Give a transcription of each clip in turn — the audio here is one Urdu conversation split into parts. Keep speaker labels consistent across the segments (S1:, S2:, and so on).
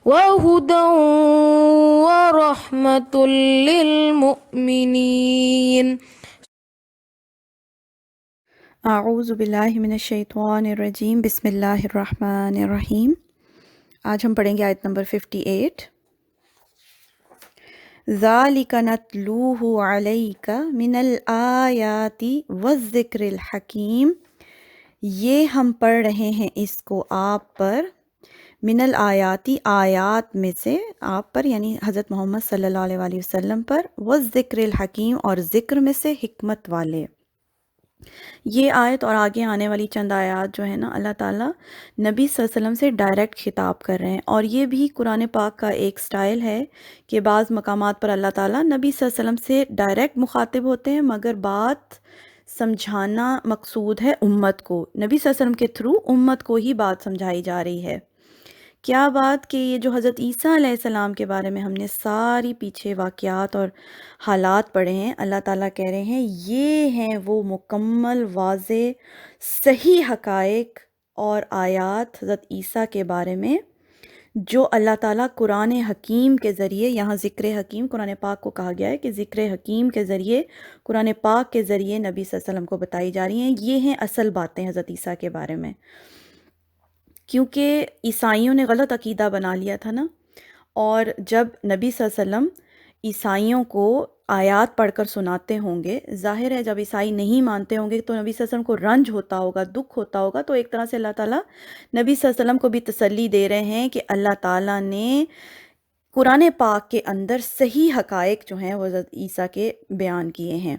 S1: وهدى ورحمة للمؤمنين.
S2: اعوذ باللہ من الشیطان الرجیم، بسم اللہ الرحمن الرحیم۔ آج ہم پڑھیں گے آیت نمبر 58۔ ذَلِكَ نَتْلُوهُ عَلَيْكَ مِنَ الْآيَاتِ وَالذِّكْرِ الْحَكِيمِ، یہ ہم پڑھ رہے ہیں اس کو آپ پر، من الآیاتی آیات میں سے، آپ پر یعنی حضرت محمد صلی اللہ علیہ وآلہ وسلم پر، والذکر الحکیم اور ذکر میں سے حکمت والے۔ یہ آیت اور آگے آنے والی چند آیات جو ہے نا، اللہ تعالیٰ نبی صلی اللہ علیہ وسلم سے ڈائریکٹ خطاب کر رہے ہیں، اور یہ بھی قرآن پاک کا ایک سٹائل ہے کہ بعض مقامات پر اللہ تعالیٰ نبی صلی اللہ علیہ وسلم سے ڈائریکٹ مخاطب ہوتے ہیں، مگر بات سمجھانا مقصود ہے امت کو، نبی صلی اللہ علیہ وسلم کے تھرو امت کو ہی بات سمجھائی جا رہی ہے۔ کیا بات کہ یہ جو حضرت عیسیٰ علیہ السلام کے بارے میں ہم نے ساری پیچھے واقعات اور حالات پڑھے ہیں، اللہ تعالیٰ کہہ رہے ہیں یہ ہیں وہ مکمل واضح صحیح حقائق اور آیات حضرت عیسیٰ کے بارے میں جو اللہ تعالیٰ قرآن حکیم کے ذریعے، یہاں ذکر حکیم قرآن پاک کو کہا گیا ہے کہ ذکر حکیم کے ذریعے، قرآن پاک کے ذریعے نبی صلی اللہ علیہ وسلم کو بتائی جا رہی ہیں۔ یہ ہیں اصل باتیں حضرت عیسیٰ کے بارے میں، کیونکہ عیسائیوں نے غلط عقیدہ بنا لیا تھا نا، اور جب نبی صلی اللہ علیہ وسلم عیسائیوں کو آیات پڑھ کر سناتے ہوں گے، ظاہر ہے جب عیسائی نہیں مانتے ہوں گے تو نبی صلی اللہ علیہ وسلم کو رنج ہوتا ہوگا، دکھ ہوتا ہوگا، تو ایک طرح سے اللہ تعالیٰ نبی صلی اللہ علیہ وسلم کو بھی تسلی دے رہے ہیں کہ اللہ تعالیٰ نے قرآن پاک کے اندر صحیح حقائق جو ہیں وہ حضرت عیسیٰ کے بیان کیے ہیں۔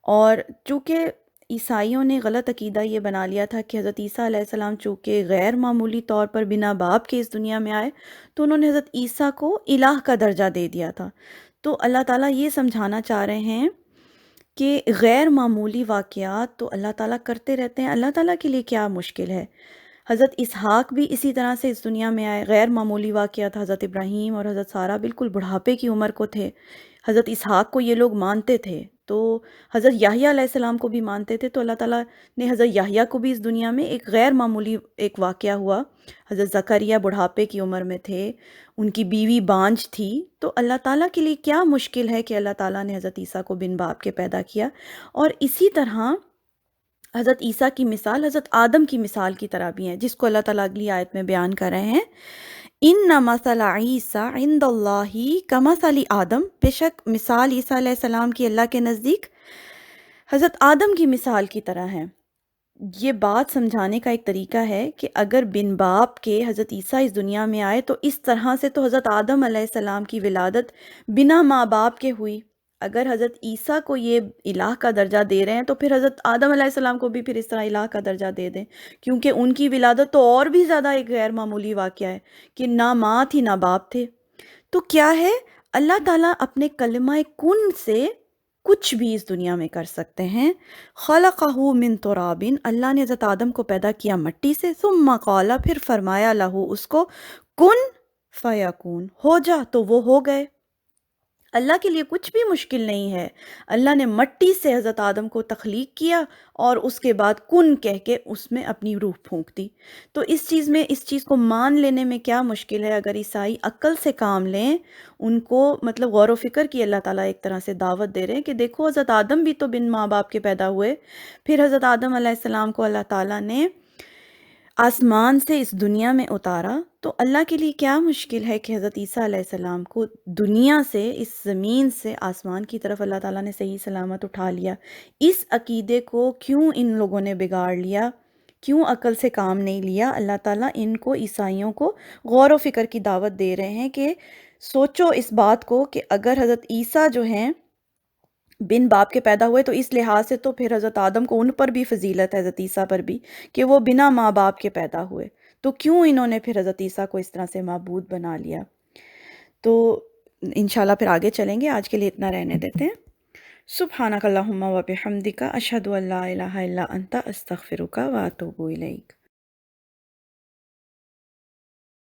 S2: اور چونکہ عیسائیوں نے غلط عقیدہ یہ بنا لیا تھا کہ حضرت عیسیٰ علیہ السلام چونکہ غیر معمولی طور پر بنا باپ کے اس دنیا میں آئے، تو انہوں نے حضرت عیسیٰ کو الہ کا درجہ دے دیا تھا۔ تو اللہ تعالیٰ یہ سمجھانا چاہ رہے ہیں کہ غیر معمولی واقعات تو اللہ تعالیٰ کرتے رہتے ہیں، اللہ تعالیٰ کے لیے کیا مشکل ہے۔ حضرت اسحاق بھی اسی طرح سے اس دنیا میں آئے، غیر معمولی واقعہ تھا، حضرت ابراہیم اور حضرت سارہ بالکل بڑھاپے کی عمر کو تھے، حضرت اسحاق کو یہ لوگ مانتے تھے، تو حضرت یحییٰ علیہ السلام کو بھی مانتے تھے، تو اللہ تعالیٰ نے حضرت یحییٰ کو بھی اس دنیا میں ایک غیر معمولی ایک واقعہ ہوا، حضرت زکریا بڑھاپے کی عمر میں تھے، ان کی بیوی بانجھ تھی، تو اللہ تعالیٰ کے لیے کیا مشکل ہے کہ اللہ تعالیٰ نے حضرت عیسیٰ کو بن باپ کے پیدا کیا۔ اور اسی طرح حضرت عیسیٰ کی مثال حضرت آدم کی مثال کی طرح بھی ہے، جس کو اللہ تعالیٰ اگلی آیت میں بیان کر رہے ہیں، اِنَّ مَثَلَ عِیسیٰ عِندَ اللہِ کَمَثَلِ آدم، بے شک مثال عیسیٰ علیہ السلام کی اللہ کے نزدیک حضرت آدم کی مثال کی طرح ہے۔ یہ بات سمجھانے کا ایک طریقہ ہے کہ اگر بن باپ کے حضرت عیسیٰ اس دنیا میں آئے تو اس طرح سے تو حضرت آدم علیہ السلام کی ولادت بنا ماں باپ کے ہوئی۔ اگر حضرت عیسیٰ کو یہ الہ کا درجہ دے رہے ہیں تو پھر حضرت آدم علیہ السلام کو بھی پھر اس طرح الہ کا درجہ دے دیں، کیونکہ ان کی ولادت تو اور بھی زیادہ ایک غیر معمولی واقعہ ہے کہ نہ ماں تھی نہ باپ تھے۔ تو کیا ہے، اللہ تعالیٰ اپنے کلمہ کن سے کچھ بھی اس دنیا میں کر سکتے ہیں۔ خلقہ من تراب، اللہ نے حضرت آدم کو پیدا کیا مٹی سے، ثم قال، پھر فرمایا لہو اس کو، کن فیکون، ہو جا، تو وہ ہو گئے۔ اللہ کے لیے کچھ بھی مشکل نہیں ہے، اللہ نے مٹی سے حضرت آدم کو تخلیق کیا اور اس کے بعد کن کہہ کے اس میں اپنی روح پھونک دی۔ تو اس چیز کو مان لینے میں کیا مشکل ہے؟ اگر عیسائی عقل سے کام لیں، ان کو مطلب غور و فکر کی اللہ تعالیٰ ایک طرح سے دعوت دے رہے ہیں کہ دیکھو حضرت آدم بھی تو بن ماں باپ کے پیدا ہوئے، پھر حضرت آدم علیہ السلام کو اللہ تعالیٰ نے آسمان سے اس دنیا میں اتارا، تو اللہ کے لیے کیا مشکل ہے کہ حضرت عیسیٰ علیہ السلام کو دنیا سے، اس زمین سے آسمان کی طرف اللہ تعالیٰ نے صحیح سلامت اٹھا لیا۔ اس عقیدے کو کیوں ان لوگوں نے بگاڑ لیا، کیوں عقل سے کام نہیں لیا؟ اللہ تعالیٰ ان کو، عیسائیوں کو غور و فکر کی دعوت دے رہے ہیں کہ سوچو اس بات کو کہ اگر حضرت عیسیٰ جو ہیں بن باپ کے پیدا ہوئے تو اس لحاظ سے تو پھر حضرت آدم کو ان پر بھی فضیلت ہے، حضرت عیسیٰ پر بھی، کہ وہ بنا ماں باپ کے پیدا ہوئے، تو کیوں انہوں نے پھر حضرت عیسیٰ کو اس طرح سے معبود بنا لیا؟ تو انشاءاللہ پھر آگے چلیں گے، آج کے لیے اتنا رہنے دیتے ہیں۔ سبحانک اللہم و بحمدک، اشہد ان لا الہ الا انت، استغفرک و اتوب الیک۔